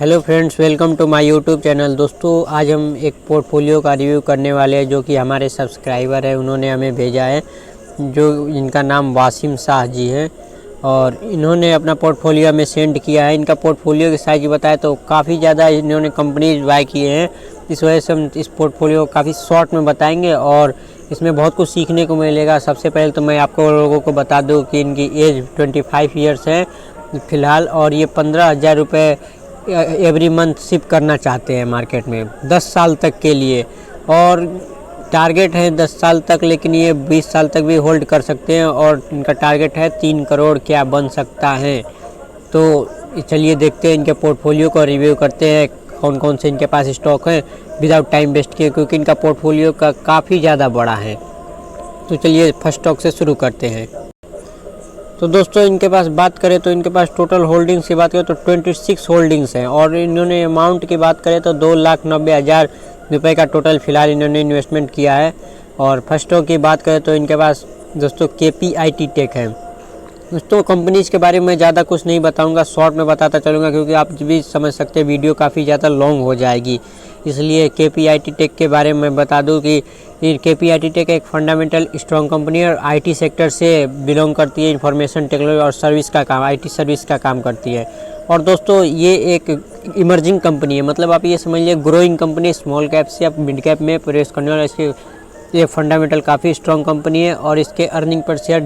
Hello friends, welcome to my YouTube channel. दोस्तों, आज हम एक पोर्टफोलियो का रिव्यू करने वाले हैं जो कि हमारे सब्सक्राइबर है, उन्होंने हमें भेजा है, जो इनका नाम वासिम शाह जी है और इन्होंने अपना पोर्टफोलियो हमें सेंड किया है। इनका पोर्टफोलियो की साइज बताए तो काफ़ी ज़्यादा इन्होंने कंपनीज बाय किए हैं, इस वजह से हम इस पोर्टफोलियो को काफ़ी शॉर्ट में बताएंगे और इसमें बहुत कुछ सीखने को मिलेगा। सबसे पहले तो मैं आपको लोगों को बता दूँ कि इनकी एज 25 ईयर्स है फ़िलहाल और ये 15,000 रुपये एवरी मंथ शिप करना चाहते हैं मार्केट में 10 साल तक के लिए, और टारगेट है 10 साल तक, लेकिन ये 20 साल तक भी होल्ड कर सकते हैं और इनका टारगेट है 3 करोड़ क्या बन सकता है। तो चलिए देखते हैं, इनके पोर्टफोलियो को रिव्यू करते हैं, कौन कौन से इनके पास स्टॉक हैं विदाउट टाइम वेस्ट किए, क्योंकि इनका पोर्टफोलियो का काफ़ी ज़्यादा बड़ा है। तो चलिए फर्स्ट स्टॉक से शुरू करते हैं। तो दोस्तों, इनके पास बात करें तो इनके पास टोटल होल्डिंग्स की बात करें तो 26 होल्डिंग्स हैं और इन्होंने अमाउंट की बात करें तो 2,90,000 रुपये का टोटल फ़िलहाल इन्होंने इन्वेस्टमेंट किया है। और फर्स्ट स्टॉक की बात करें तो इनके पास दोस्तों KPIT टेक है। दोस्तों, कंपनीज़ के बारे में ज़्यादा कुछ नहीं बताऊंगा, शॉर्ट में बताता चलूँगा क्योंकि आप भी समझ सकते हैं वीडियो काफ़ी ज़्यादा लॉन्ग हो जाएगी, इसलिए KPIT टेक के बारे में बता दूं कि KPIT टेक एक फंडामेंटल स्ट्रॉन्ग कंपनी है और IT सेक्टर से बिलोंग करती है। इंफॉर्मेशन टेक्नोलॉजी और सर्विस का काम, IT सर्विस का काम करती है। और दोस्तों, ये एक इमर्जिंग कंपनी है, मतलब आप ये समझ लीजिए ग्रोइंग कंपनी, स्मॉल कैप से आप मिड कैप में प्रवेश करने वाला इसके ये फंडामेंटल काफ़ी स्ट्रॉन्ग कंपनी है और इसके अर्निंग पर शेयर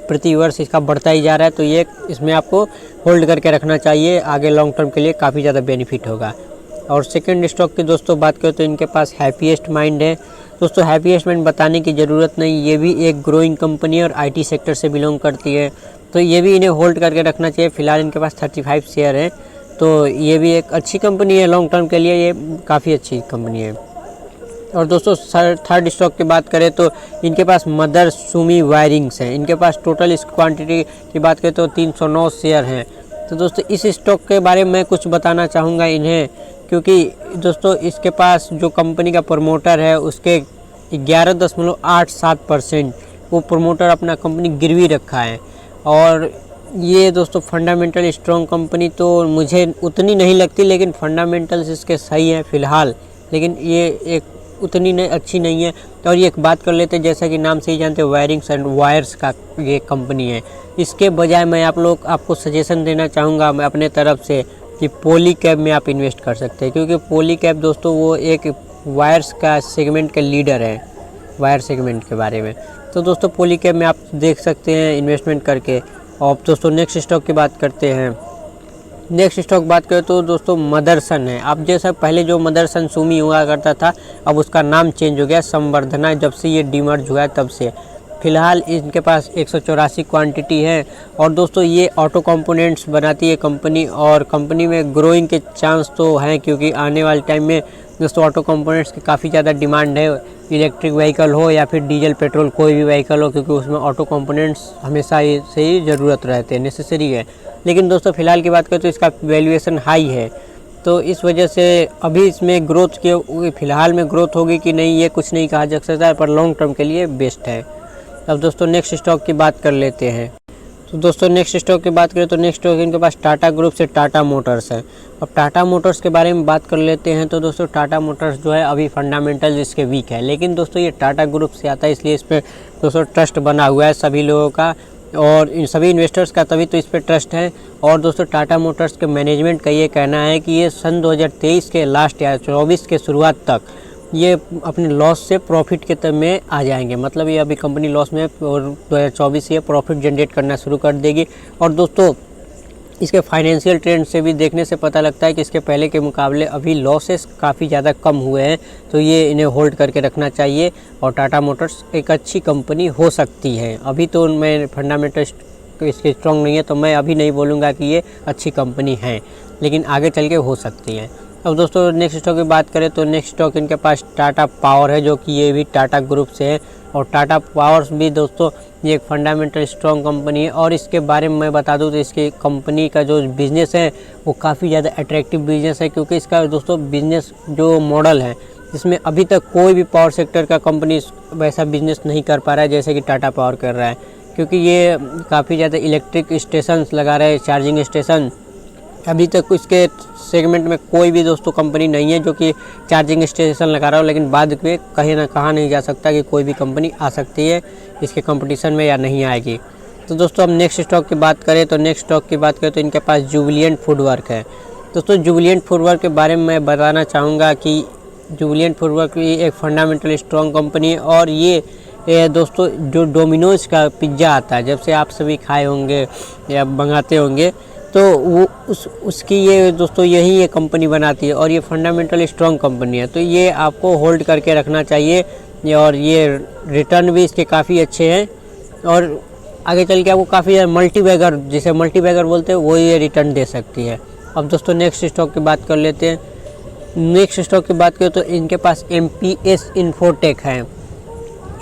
प्रति वर्ष इसका बढ़ता ही जा रहा है। तो ये इसमें आपको होल्ड करके रखना चाहिए, आगे लॉन्ग टर्म के लिए काफ़ी ज़्यादा बेनिफिट होगा। और सेकंड स्टॉक की दोस्तों बात करें तो इनके पास हैप्पीएस्ट माइंड है। दोस्तों, हैप्पीएस्ट माइंड बताने की ज़रूरत नहीं, ये भी एक ग्रोइंग कंपनी है और IT सेक्टर से बिलोंग करती है, तो ये भी इन्हें होल्ड करके रखना चाहिए। फ़िलहाल इनके पास 35 शेयर हैं, तो ये भी एक अच्छी कंपनी है, लॉन्ग टर्म के लिए ये काफ़ी अच्छी कंपनी है। और दोस्तों, थर्ड स्टॉक की बात करें तो इनके पास मदरसुमी वायरिंग्स हैं। इनके पास टोटल इस क्वांटिटी की बात करें तो 309 शेयर हैं। तो दोस्तों, इस स्टॉक के बारे में कुछ बताना चाहूँगा इन्हें, क्योंकि दोस्तों इसके पास जो कंपनी का प्रमोटर है उसके 11.87% वो प्रमोटर अपना कंपनी गिरवी रखा है। और ये दोस्तों फंडामेंटल स्ट्रॉन्ग कंपनी तो मुझे उतनी नहीं लगती, लेकिन फंडामेंटल्स इसके सही है फ़िलहाल, लेकिन ये एक उतनी नहीं अच्छी नहीं है। और ये एक बात कर लेते हैं, जैसा कि नाम से ही जानते हैं वायरिंग्स एंड वायर्स का ये कंपनी है। इसके बजाय मैं आपको सजेशन देना चाहूँगा मैं अपने तरफ से कि पॉलीकैब में आप इन्वेस्ट कर सकते हैं, क्योंकि पॉलीकैब दोस्तों वो एक वायर्स का सेगमेंट के लीडर है, वायर सेगमेंट के बारे में। तो दोस्तों, पॉलीकैब में आप देख सकते हैं इन्वेस्टमेंट करके। और दोस्तों नेक्स्ट स्टॉक की बात करते हैं। नेक्स्ट स्टॉक बात करें तो दोस्तों मदरसन है। अब जैसा पहले जो मदरसन सुमी हुआ करता था, अब उसका नाम चेंज हो गया संवर्धना, जब से ये डीमर्ज हुआ है तब से। फ़िलहाल इनके पास 184 क्वांटिटी है और दोस्तों ये ऑटो कंपोनेंट्स बनाती है कंपनी, और कंपनी में ग्रोइंग के चांस तो हैं, क्योंकि आने वाले टाइम में दोस्तों ऑटो कंपोनेंट्स की काफ़ी ज़्यादा डिमांड है। इलेक्ट्रिक व्हीकल हो या फिर डीजल पेट्रोल कोई भी व्हीकल हो, क्योंकि उसमें ऑटो कंपोनेंट्स हमेशा से ही ज़रूरत रहते हैं, नेसेसरी है। लेकिन दोस्तों फ़िलहाल की बात करें तो इसका वैल्यूएशन हाई है, तो इस वजह से अभी इसमें ग्रोथ के फ़िलहाल में ग्रोथ होगी कि नहीं ये कुछ नहीं कहा जा सकता है, पर लॉन्ग टर्म के लिए बेस्ट है। अब दोस्तों नेक्स्ट स्टॉक की बात कर लेते हैं। तो दोस्तों नेक्स्ट स्टॉक की बात करें तो नेक्स्ट स्टॉक इनके पास टाटा ग्रुप से टाटा मोटर्स है। अब टाटा मोटर्स के बारे में बात कर लेते हैं। तो दोस्तों टाटा मोटर्स जो है अभी फंडामेंटल इसके वीक है, लेकिन दोस्तों ये टाटा ग्रुप से आता है, इसलिए इस पर दोस्तों ट्रस्ट बना हुआ है सभी लोगों का और इन सभी इन्वेस्टर्स का, तभी तो इस पर ट्रस्ट है। और दोस्तों टाटा मोटर्स के मैनेजमेंट का ये कहना है कि ये सन 2023 के लास्ट या 24 के शुरुआत तक ये अपने लॉस से प्रॉफिट के तब में आ जाएंगे, मतलब ये अभी कंपनी लॉस में और 2024 से ये प्रॉफिट जनरेट करना शुरू कर देगी। और दोस्तों इसके फाइनेंशियल ट्रेंड से भी देखने से पता लगता है कि इसके पहले के मुकाबले अभी लॉसेस काफ़ी ज़्यादा कम हुए हैं, तो ये इन्हें होल्ड करके रखना चाहिए। और टाटा मोटर्स एक अच्छी कंपनी हो सकती है। अभी तो मैं फंडामेंटल इसके स्ट्रॉन्ग नहीं है, तो मैं अभी नहीं बोलूँगा कि ये अच्छी कंपनी है, लेकिन आगे चल के हो सकती है। अब दोस्तों नेक्स्ट स्टॉक की बात करें तो नेक्स्ट स्टॉक इनके पास टाटा पावर है, जो कि ये भी टाटा ग्रुप से है। और टाटा पावर्स भी दोस्तों ये एक फंडामेंटल स्ट्रॉन्ग कंपनी है। और इसके बारे में मैं बता दूं तो इसकी कंपनी का जो बिज़नेस है वो काफ़ी ज़्यादा अट्रैक्टिव बिज़नेस है, क्योंकि इसका दोस्तों बिज़नेस जो मॉडल है जिसमें अभी तक कोई भी पावर सेक्टर का कंपनी वैसा बिज़नेस नहीं कर पा रहा है जैसे कि टाटा पावर कर रहा है, क्योंकि ये काफ़ी ज़्यादा इलेक्ट्रिक स्टेशंस लगा रहे हैं, चार्जिंग स्टेशन, अभी तक इसके सेगमेंट में कोई भी दोस्तों कंपनी नहीं है जो कि चार्जिंग स्टेशन लगा रहा हो, लेकिन बाद में कहीं ना कहा नहीं जा सकता कि कोई भी कंपनी आ सकती है इसके कंपटीशन में या नहीं आएगी। तो दोस्तों अब नेक्स्ट स्टॉक की बात करें तो इनके पास जुबिलिएंट फूडवर्क है। दोस्तों जुबिलिएंट फूडवर्क के बारे में मैं बताना चाहूँगा कि जुबिलिएंट फूडवर्क एक फंडामेंटल स्ट्रॉन्ग कंपनी है और ये दोस्तों जो डोमिनोज का पिज़्ज़ा आता है, जब से आप सभी खाए होंगे या मंगाते होंगे, तो वो उसकी ये दोस्तों यही ये कंपनी बनाती है और ये फंडामेंटल स्ट्रॉन्ग कंपनी है। तो ये आपको होल्ड करके रखना चाहिए और ये रिटर्न भी इसके काफ़ी अच्छे हैं और आगे चल के आपको काफ़ी मल्टीबैगर, जिसे मल्टीबैगर बोलते हैं, वो ये रिटर्न दे सकती है। अब दोस्तों नेक्स्ट स्टॉक की बात कर लेते हैं। नेक्स्ट स्टॉक की बात करें तो इनके पास MPS इन्फोटेक है।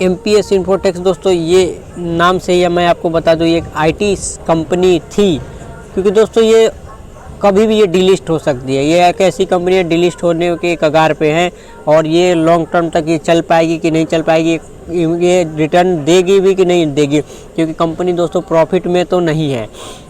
MPS इन्फोटेक दोस्तों ये नाम से ही मैं आपको बता दूँ, ये एक IT कंपनी थी, क्योंकि दोस्तों ये कभी भी ये डिलिस्ट हो सकती है। ये एक ऐसी कंपनी है डिलिस्ट होने के कगार पे है और ये लॉन्ग टर्म तक ये चल पाएगी कि नहीं चल पाएगी, ये रिटर्न देगी भी कि नहीं देगी, क्योंकि कंपनी दोस्तों प्रॉफिट में तो नहीं है,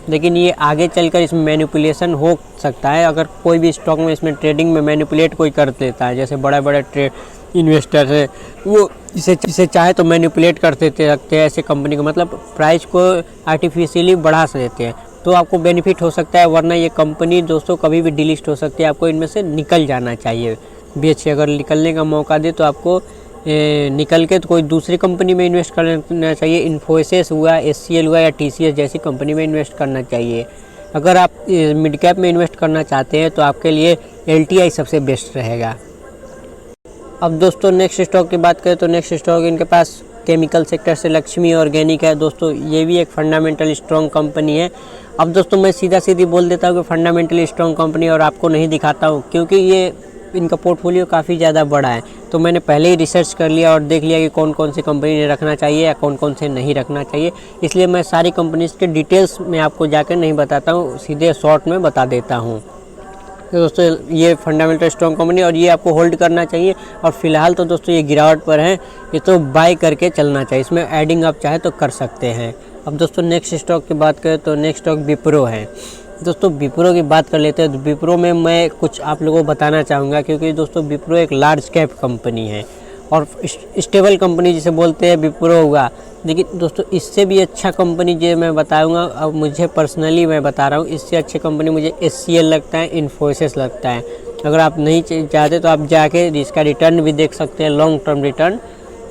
लेकिन ये आगे चलकर इसमें मैनिपुलेशन हो सकता है। अगर कोई भी स्टॉक में इसमें ट्रेडिंग में मैनिपुलेट कोई कर देता है, जैसे बड़े बड़े इन्वेस्टर है वो इसे चाहे तो मैनिपुलेट कर देते रखते हैं ऐसे कंपनी को, मतलब प्राइस को आर्टिफिशियली बढ़ा देते हैं, तो आपको बेनिफिट हो सकता है। वरना ये कंपनी दोस्तों कभी भी डिलिस्ट हो सकती है, आपको इनमें से निकल जाना चाहिए बेच के। अगर निकलने का मौका दे तो आपको निकल के तो कोई दूसरी कंपनी में इन्वेस्ट करना चाहिए। इन्फोसिस हुआ, SCL हुआ या TCS जैसी कंपनी में इन्वेस्ट करना चाहिए। अगर आप मिड कैप में इन्वेस्ट करना चाहते हैं तो आपके लिए LTI सबसे बेस्ट रहेगा। अब दोस्तों नेक्स्ट स्टॉक की बात करें तो नेक्स्ट स्टॉक इनके पास केमिकल सेक्टर से लक्ष्मी ऑर्गेनिक है। दोस्तों ये भी एक फंडामेंटल स्ट्रॉन्ग कंपनी है। अब दोस्तों मैं सीधी बोल देता हूँ कि फंडामेंटली स्ट्रॉन्ग कंपनी और आपको नहीं दिखाता हूँ, क्योंकि ये इनका पोर्टफोलियो काफ़ी ज़्यादा बड़ा है, तो मैंने पहले ही रिसर्च कर लिया और देख लिया कि कौन कौन सी कंपनी ने रखना चाहिए या कौन कौन से नहीं रखना चाहिए। इसलिए मैं सारी कंपनीज़ के डिटेल्स में आपको जाकर नहीं बताता हूँ, सीधे शॉर्ट में बता देता हूँ। तो दोस्तों ये फंडामेंटल स्ट्रॉन्ग कंपनी और ये आपको होल्ड करना चाहिए। और फिलहाल तो दोस्तों ये गिरावट पर है, ये तो बाय करके चलना चाहिए, इसमें एडिंग आप चाहे तो कर सकते हैं। अब दोस्तों नेक्स्ट स्टॉक की बात करें तो नेक्स्ट स्टॉक विप्रो है। दोस्तों विप्रो की बात कर लेते हैं तो विप्रो में मैं कुछ आप लोगों को बताना चाहूँगा, क्योंकि दोस्तों विप्रो एक लार्ज कैप कंपनी है और स्टेबल कंपनी जिसे बोलते हैं विप्रो हुआ। लेकिन दोस्तों इससे भी अच्छा कंपनी जो मैं बताऊंगा, अब मुझे पर्सनली मैं बता रहा हूँ, इससे अच्छी कंपनी मुझे SCL लगता है, इन्फोसिस लगता है। अगर आप नहीं चाहते तो आप जाके इसका रिटर्न भी देख सकते हैं, लॉन्ग टर्म रिटर्न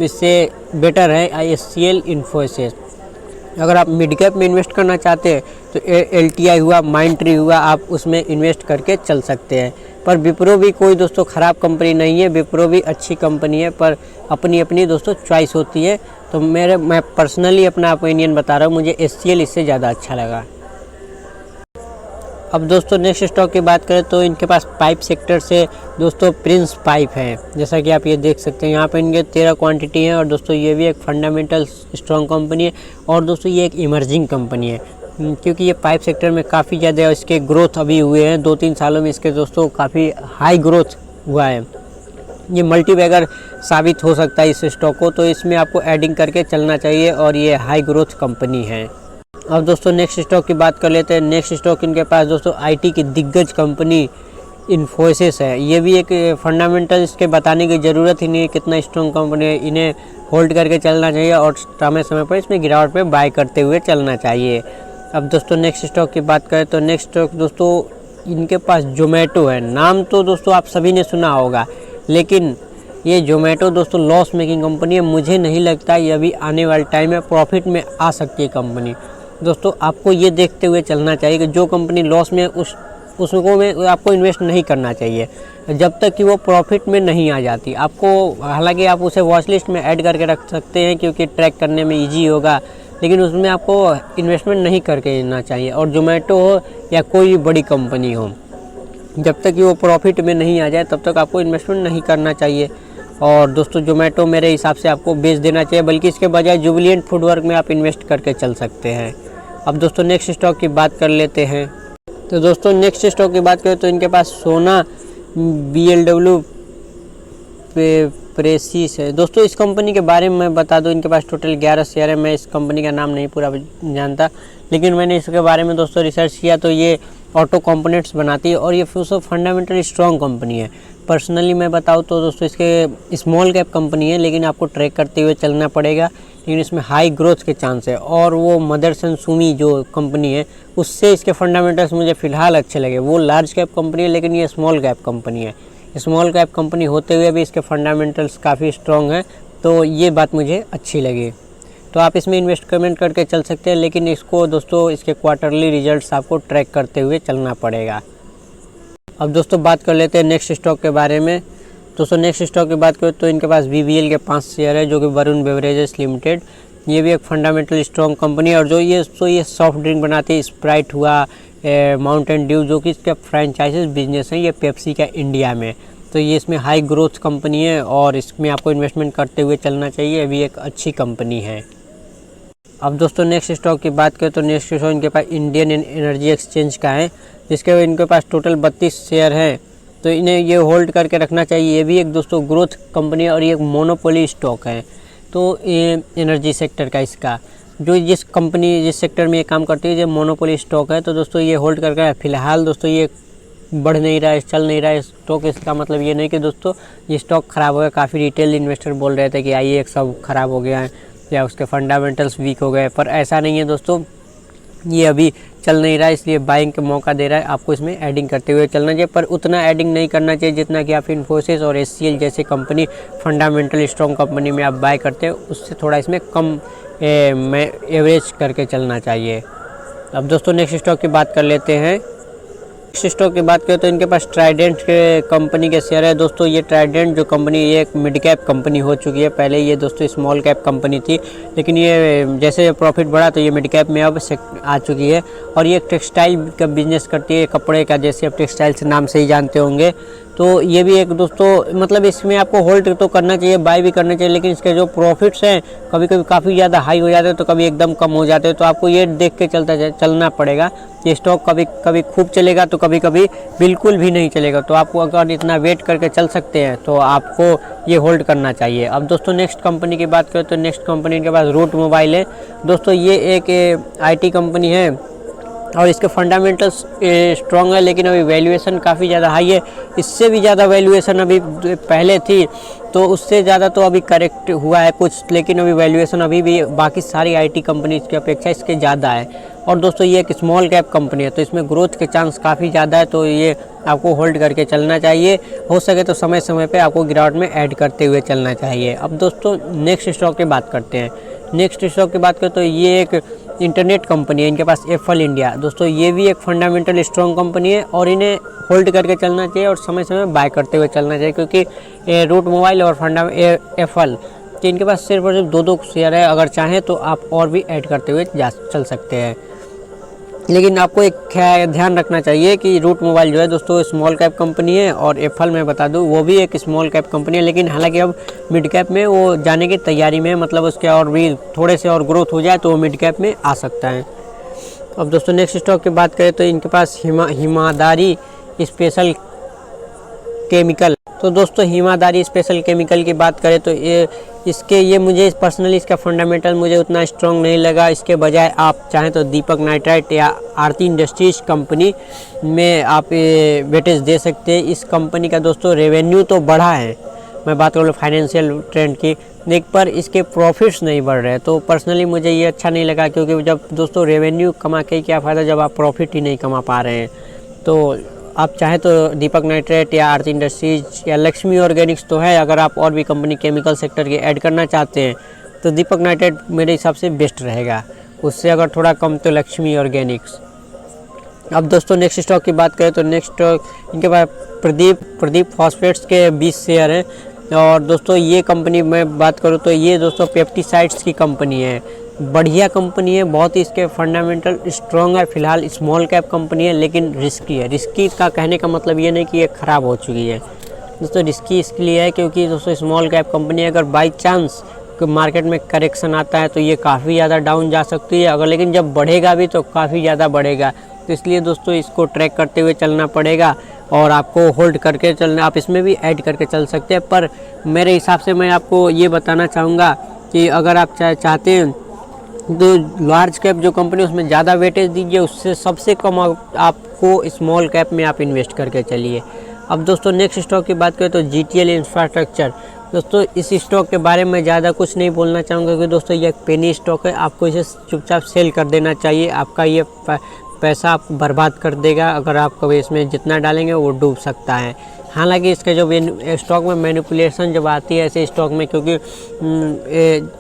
इससे बेटर है SCL, इन्फोसिस। अगर आप मिड कैप में इन्वेस्ट करना चाहते हैं तो LTI हुआ, माइंडट्री हुआ, आप उसमें इन्वेस्ट करके चल सकते हैं। पर विप्रो भी कोई दोस्तों ख़राब कंपनी नहीं है, विप्रो भी अच्छी कंपनी है, पर अपनी अपनी दोस्तों चॉइस होती है। तो मैं पर्सनली अपना ओपिनियन बता रहा हूँ, मुझे SCL इससे ज़्यादा अच्छा लगा। अब दोस्तों नेक्स्ट स्टॉक की बात करें तो इनके पास पाइप सेक्टर से दोस्तों प्रिंस पाइप है, जैसा कि आप ये देख सकते हैं यहाँ पे इनके 13 क्वांटिटी है। और दोस्तों ये भी एक फंडामेंटल स्ट्रॉन्ग कंपनी है और दोस्तों ये एक इमर्जिंग कंपनी है, क्योंकि ये पाइप सेक्टर में काफ़ी ज़्यादा इसके ग्रोथ अभी हुए हैं, 2-3 सालों में इसके दोस्तों काफ़ी हाई ग्रोथ हुआ है। ये मल्टीबैगर साबित हो सकता है इस स्टॉक को, तो इसमें आपको एडिंग करके चलना चाहिए और ये हाई ग्रोथ कंपनी है। अब दोस्तों नेक्स्ट स्टॉक की बात कर लेते हैं। नेक्स्ट स्टॉक इनके पास दोस्तों IT की दिग्गज कंपनी इन्फोसिस है। ये भी एक फंडामेंटल इसके बताने की ज़रूरत ही नहीं है, कितना स्ट्रॉन्ग कंपनी है, इन्हें होल्ड करके चलना चाहिए और समय पर इसमें गिरावट पे बाय करते हुए चलना चाहिए। अब दोस्तों नेक्स्ट स्टॉक की बात करें तो नेक्स्ट स्टॉक दोस्तों इनके पास जोमेटो है। नाम तो दोस्तों आप सभी ने सुना होगा, लेकिन ये जोमेटो दोस्तों लॉस मेकिंग कंपनी है। मुझे नहीं लगता ये अभी आने वाले टाइम में प्रॉफिट में आ सकती है कंपनी। दोस्तों आपको ये देखते हुए चलना चाहिए कि जो कंपनी लॉस में उसको में आपको इन्वेस्ट नहीं करना चाहिए जब तक कि वो प्रॉफिट में नहीं आ जाती। आपको हालांकि आप उसे वॉच लिस्ट में ऐड करके रख सकते हैं क्योंकि ट्रैक करने में ईजी होगा, लेकिन उसमें आपको इन्वेस्टमेंट नहीं करके लेना चाहिए। और जोमेटो हो या कोई भी बड़ी कंपनी हो, जब तक कि वो प्रॉफिट में नहीं आ जाए तब तक आपको इन्वेस्टमेंट नहीं करना चाहिए। और दोस्तों जोमेटो मेरे हिसाब से आपको बेच देना चाहिए, बल्कि इसके बजाय जुबिलिएंट फूडवर्क में आप इन्वेस्ट करके चल सकते हैं। अब दोस्तों नेक्स्ट स्टॉक की बात कर लेते हैं। तो दोस्तों नेक्स्ट स्टॉक की बात करें तो इनके पास सोना BLW प्रेसिस है। दोस्तों इस कंपनी के बारे में मैं बता दूं, इनके पास टोटल 11 शेयर है। मैं इस कंपनी का नाम नहीं पूरा जानता, लेकिन मैंने इसके बारे में दोस्तों रिसर्च किया तो ये ऑटो कंपोनेंट्स बनाती है और ये दोस्तों फंडामेंटली स्ट्रॉन्ग कंपनी है। पर्सनली मैं बताऊँ तो दोस्तों इसके स्मॉल कैप कंपनी है, लेकिन आपको ट्रैक करते हुए चलना पड़ेगा, लेकिन इसमें हाई ग्रोथ के चांस है। और वो मदरसन सुमी जो कंपनी है उससे इसके फंडामेंटल्स मुझे फ़िलहाल अच्छे लगे। वो लार्ज कैप कंपनी है लेकिन ये स्मॉल कैप कंपनी है। स्मॉल कैप कंपनी होते हुए भी इसके फंडामेंटल्स काफ़ी स्ट्रॉन्ग हैं, तो ये बात मुझे अच्छी लगी। तो आप इसमें इन्वेस्टमेंट करके चल सकते हैं, लेकिन इसको दोस्तों इसके क्वार्टरली रिजल्ट्स आपको ट्रैक करते हुए चलना पड़ेगा। अब दोस्तों बात कर लेते हैं नेक्स्ट स्टॉक के बारे में। दोस्तों नेक्स्ट स्टॉक की बात करें तो इनके पास BVL के 5 शेयर है, जो कि वरुण बेवरेजेस लिमिटेड। ये भी एक फंडामेंटल स्ट्रॉन्ग कंपनी है और जो ये सॉफ्ट ड्रिंक बनाती है, स्प्राइट हुआ, माउंटेन ड्यू, जो कि इसका फ्रेंचाइजीज बिजनेस है, ये पेप्सी का इंडिया में। तो ये इसमें हाई ग्रोथ कंपनी है और इसमें आपको इन्वेस्टमेंट करते हुए चलना चाहिए, अभी एक अच्छी कंपनी है। अब दोस्तों नेक्स्ट स्टॉक की बात करें तो नेक्स्ट स्टॉक इनके पास इंडियन एनर्जी एक्सचेंज का है, जिसके इनके पास टोटल 32 शेयर हैं। तो इन्हें ये होल्ड करके रखना चाहिए। ये भी एक दोस्तों ग्रोथ कंपनी है और ये एक मोनोपोली स्टॉक है। तो ये एनर्जी सेक्टर का इसका जो जिस सेक्टर में ये काम करती है, जो मोनोपोली स्टॉक है, तो दोस्तों ये होल्ड करके फ़िलहाल दोस्तों ये बढ़ नहीं रहा है, चल नहीं रहा है स्टॉक। इसका मतलब ये नहीं कि दोस्तों ये स्टॉक ख़राब हो गया। काफ़ी रिटेल इन्वेस्टर बोल रहे थे कि IEX सब ख़राब हो गया है या उसके फंडामेंटल्स वीक हो गए, पर ऐसा नहीं है दोस्तों। ये अभी चल नहीं रहा है, इसलिए बाइंग का मौका दे रहा है। आपको इसमें एडिंग करते हुए चलना चाहिए, पर उतना एडिंग नहीं करना चाहिए जितना कि आप इन्फोसिस और SCL जैसे कंपनी फंडामेंटल स्ट्रॉन्ग कंपनी में आप बाय करते हो, उससे थोड़ा इसमें कम एवरेज करके चलना चाहिए। अब दोस्तों नेक्स्ट स्टॉक की बात कर लेते हैं। नेक्स्ट स्टॉक की बात करें तो इनके पास ट्राइडेंट के कंपनी के शेयर है। दोस्तों ये ट्राइडेंट जो कंपनी ये एक मिड कैप कंपनी हो चुकी है। पहले ये दोस्तों स्मॉल कैप कंपनी थी, लेकिन ये जैसे प्रॉफिट बढ़ा तो ये मिड कैप में अब आ चुकी है। और ये एक टेक्सटाइल का बिजनेस करती है, कपड़े का, जैसे आप टेक्सटाइल्स नाम से ही जानते होंगे। तो ये भी एक दोस्तों मतलब इसमें आपको होल्ड तो करना चाहिए, बाय भी करना चाहिए, लेकिन इसके जो प्रॉफिट्स हैं कभी कभी काफ़ी ज़्यादा हाई हो जाते हैं तो कभी एकदम कम हो जाते हैं। तो आपको ये देख के चलना पड़ेगा। ये स्टॉक कभी कभी खूब चलेगा तो कभी कभी बिल्कुल भी नहीं चलेगा। तो आपको अगर इतना वेट करके चल सकते हैं तो आपको ये होल्ड करना चाहिए। अब दोस्तों नेक्स्ट कंपनी की बात करें तो नेक्स्ट कंपनी के पास रूट मोबाइल है। दोस्तों ये एक IT कंपनी है और इसके फंडामेंटल्स स्ट्रॉन्ग है, लेकिन अभी वैल्यूएशन काफ़ी ज़्यादा हाई है। इससे भी ज़्यादा वैल्यूएशन अभी पहले थी, तो उससे ज़्यादा तो अभी करेक्ट हुआ है कुछ, लेकिन अभी वैल्यूएशन अभी भी बाकी सारी IT कंपनीज की अपेक्षा इसके ज़्यादा है। और दोस्तों ये एक स्मॉल कैप कंपनी है, तो इसमें ग्रोथ के चांस काफ़ी ज़्यादा है, तो ये आपको होल्ड करके चलना चाहिए। हो सके तो समय समय पे आपको गिरावट में ऐड करते हुए चलना चाहिए। अब दोस्तों नेक्स्ट स्टॉक की बात करते हैं। नेक्स्ट स्टॉक की बात करें तो ये एक इंटरनेट कंपनी है, इनके पास एफल इंडिया। दोस्तों ये भी एक फंडामेंटल स्ट्रॉन्ग कंपनी है और इन्हें होल्ड करके चलना चाहिए और समय समय बाय करते हुए चलना चाहिए, क्योंकि रूट मोबाइल और एफल तो इनके पास सिर्फ और सिर्फ 2 शेयर है। अगर चाहें तो आप और भी ऐड करते हुए चल सकते हैं, लेकिन आपको एक ध्यान रखना चाहिए कि रूट मोबाइल जो है दोस्तों स्मॉल कैप कंपनी है और एफल मैं बता दूं वो भी एक स्मॉल कैप कंपनी है, लेकिन हालांकि अब मिड कैप में वो जाने की तैयारी में है। मतलब उसके और भी थोड़े से और ग्रोथ हो जाए तो वो मिड कैप में आ सकता है। अब दोस्तों नेक्स्ट स्टॉक की बात करें तो इनके पास हिमादारी स्पेशल केमिकल। तो दोस्तों हिमादारी स्पेशल केमिकल की बात करें तो ये मुझे पर्सनली इसका फंडामेंटल मुझे उतना स्ट्रॉन्ग नहीं लगा। इसके बजाय आप चाहें तो दीपक नाइट्राइट या आरती इंडस्ट्रीज कंपनी में आप वेटेज दे सकते हैं। इस कंपनी का दोस्तों रेवेन्यू तो बढ़ा है, मैं बात करूँ फाइनेंशियल ट्रेंड की, लेकिन पर इसके प्रॉफिट्स नहीं बढ़ रहे। तो पर्सनली मुझे ये अच्छा नहीं लगा, क्योंकि जब दोस्तों रेवेन्यू कमा के क्या फ़ायदा जब आप प्रॉफिट ही नहीं कमा पा रहे हैं। तो आप चाहें तो दीपक नाइट्रेट या आरती इंडस्ट्रीज या लक्ष्मी ऑर्गेनिक्स तो है, अगर आप और भी कंपनी केमिकल सेक्टर के ऐड करना चाहते हैं तो दीपक नाइट्रेट मेरे हिसाब से बेस्ट रहेगा। उससे अगर थोड़ा कम तो लक्ष्मी ऑर्गेनिक्स। अब दोस्तों नेक्स्ट स्टॉक की बात करें तो नेक्स्ट स्टॉक इनके पास प्रदीप फॉस्फेट्स के 20 शेयर हैं। और दोस्तों ये कंपनी में बात करूँ तो ये दोस्तों पेप्टिसाइड्स की कंपनी है, बढ़िया कंपनी है, बहुत ही इसके फंडामेंटल स्ट्रॉन्ग है। फिलहाल स्मॉल कैप कंपनी है लेकिन रिस्की है। रिस्की का कहने का मतलब ये नहीं कि ये ख़राब हो चुकी है दोस्तों, रिस्की इसके लिए है क्योंकि दोस्तों स्मॉल कैप कंपनी अगर बाई चांस मार्केट में करेक्शन आता है तो ये काफ़ी ज़्यादा डाउन जा सकती है, अगर लेकिन जब बढ़ेगा भी तो काफ़ी ज़्यादा बढ़ेगा। तो इसलिए दोस्तों इसको ट्रैक करते हुए चलना पड़ेगा और आपको होल्ड करके चलना, आप इसमें भी ऐड करके चल सकते हैं। पर मेरे हिसाब से मैं आपको ये बताना चाहूँगा कि अगर आप चाहते हैं तो लार्ज कैप जो कंपनी उसमें ज़्यादा वेटेज दीजिए, उससे सबसे कम आप को स्मॉल कैप में आप इन्वेस्ट करके चलिए। अब दोस्तों नेक्स्ट स्टॉक की बात करें तो GTL इंफ्रास्ट्रक्चर। दोस्तों इस स्टॉक के बारे में ज़्यादा कुछ नहीं बोलना चाहूँगा क्योंकि दोस्तों ये एक पेनी स्टॉक है, आपको इसे चुपचाप सेल कर देना चाहिए। आपका ये पैसा आप बर्बाद कर देगा, अगर आप कभी इसमें जितना डालेंगे वो डूब सकता है। हालांकि इसके जो स्टॉक में मैनिपुलेशन जब आती है ऐसे स्टॉक में, क्योंकि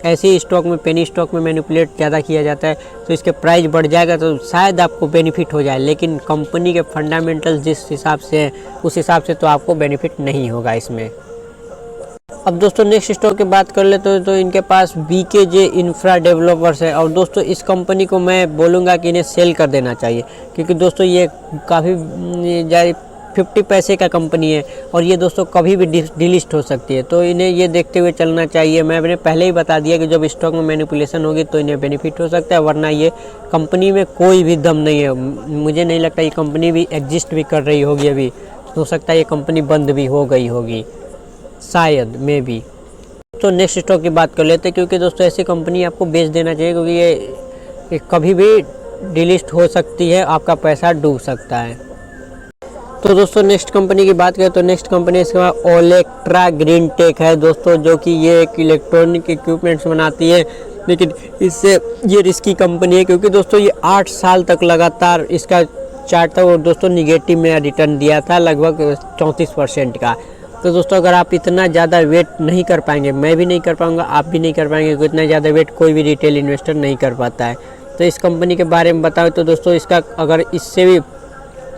ऐसे स्टॉक में पेनी स्टॉक में मैनिपुलेट ज़्यादा किया जाता है तो इसके प्राइस बढ़ जाएगा तो शायद आपको बेनिफिट हो जाए, लेकिन कंपनी के फंडामेंटल जिस हिसाब से है उस हिसाब से तो आपको बेनिफिट नहीं होगा इसमें। अब दोस्तों नेक्स्ट स्टॉक की बात कर ले तो इनके पास BKJ इंफ्रा डेवलपर्स है, और दोस्तों इस कंपनी को मैं बोलूँगा कि इन्हें सेल कर देना चाहिए क्योंकि दोस्तों ये काफ़ी 50 पैसे का कंपनी है और ये दोस्तों कभी भी डिलिस्ट हो सकती है, तो इन्हें ये देखते हुए चलना चाहिए। मैंने पहले ही बता दिया कि जब स्टॉक में मैनिपुलेशन होगी तो इन्हें बेनिफिट हो सकता है, वरना ये कंपनी में कोई भी दम नहीं है। मुझे नहीं लगता ये कंपनी भी एग्जिस्ट भी कर रही होगी, अभी हो सकता है ये कंपनी बंद भी हो गई होगी शायद, मे बी। तो नेक्स्ट स्टॉक की बात कर लेते हैं क्योंकि दोस्तों ऐसी कंपनी आपको बेच देना चाहिए क्योंकि ये कभी भी डिलिस्ट हो सकती है, आपका पैसा डूब सकता है। तो दोस्तों नेक्स्ट कंपनी की बात करें तो नेक्स्ट कंपनी इसके बाद ओलेक्ट्रा ग्रीन टेक है दोस्तों, जो कि ये एक इलेक्ट्रॉनिक इक्विपमेंट्स बनाती है, लेकिन इससे ये रिस्की कंपनी है क्योंकि दोस्तों ये 8 साल तक लगातार इसका चार्ट था वो दोस्तों निगेटिव में रिटर्न दिया था लगभग 34% का। तो दोस्तों अगर आप इतना ज़्यादा वेट नहीं कर पाएंगे, मैं भी नहीं कर पाऊंगा, आप भी नहीं कर पाएंगे, इतना ज़्यादा वेट कोई भी रिटेल इन्वेस्टर नहीं कर पाता है। तो इस कंपनी के बारे में बताओ तो दोस्तों इसका अगर इससे भी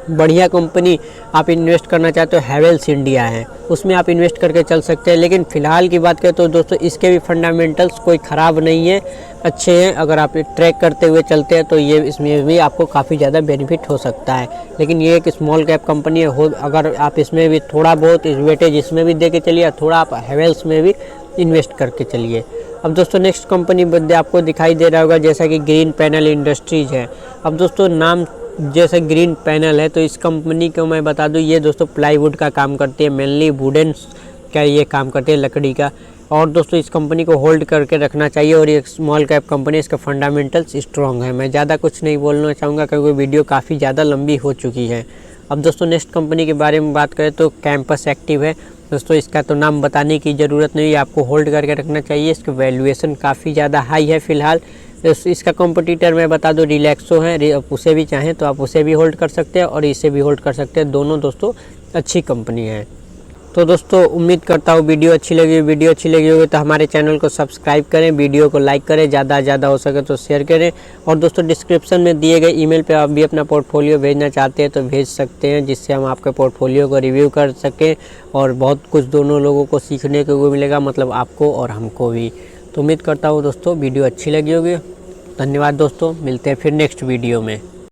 बढ़िया कंपनी आप इन्वेस्ट करना चाहते हो हैवेल्स इंडिया है, उसमें आप इन्वेस्ट करके चल सकते हैं। लेकिन फ़िलहाल की बात करें तो दोस्तों इसके भी फंडामेंटल्स कोई ख़राब नहीं है, अच्छे हैं। अगर आप ट्रैक करते हुए चलते हैं तो ये इसमें भी आपको काफ़ी ज़्यादा बेनिफिट हो सकता है। लेकिन ये एक स्मॉल कैप कंपनी है, अगर आप इसमें भी थोड़ा बहुत वेटेज इसमें भी दे के चलिए, थोड़ा आप हैवेल्स में भी इन्वेस्ट करके चलिए। अब दोस्तों नेक्स्ट कंपनी आपको दिखाई दे रहा होगा जैसा कि ग्रीन पैनल इंडस्ट्रीज़ है। अब दोस्तों नाम जैसे ग्रीन पैनल है तो इस कंपनी को मैं बता दूं ये दोस्तों प्लाईवुड का काम करती है, मेनली वुडन का ये काम करती है, लकड़ी का। और दोस्तों इस कंपनी को होल्ड करके रखना चाहिए और ये स्मॉल कैप कंपनी, इसका फंडामेंटल्स स्ट्रॉन्ग है। मैं ज़्यादा कुछ नहीं बोलना चाहूँगा क्योंकि वीडियो काफ़ी ज़्यादा लंबी हो चुकी है। अब दोस्तों नेक्स्ट कंपनी के बारे में बात करें तो कैंपस एक्टिव है दोस्तों, इसका तो नाम बताने की ज़रूरत नहीं है, आपको होल्ड करके रखना चाहिए। इसकी वैल्यूएशन काफ़ी ज़्यादा हाई है फ़िलहाल। इसका कॉम्पिटिटर मैं बता दूं रिलैक्सो है, उसे भी चाहें तो आप उसे भी होल्ड कर सकते हैं और इसे भी होल्ड कर सकते हैं, दोनों दोस्तों अच्छी कंपनी है। तो दोस्तों उम्मीद करता हूँ वीडियो अच्छी लगी होगी तो हमारे चैनल को सब्सक्राइब करें, वीडियो को लाइक करें, ज़्यादा हो सके तो शेयर करें। और दोस्तों डिस्क्रिप्शन में दिए गए ईमेल पे आप भी अपना पोर्टफोलियो भेजना चाहते हैं तो भेज सकते हैं, जिससे हम आपके पोर्टफोलियो को रिव्यू कर सकें और बहुत कुछ दोनों लोगों को सीखने को मिलेगा, मतलब आपको और हमको भी। तो उम्मीद करता हूँ दोस्तों वीडियो अच्छी लगी होगी। धन्यवाद दोस्तों, मिलते हैं फिर नेक्स्ट वीडियो में।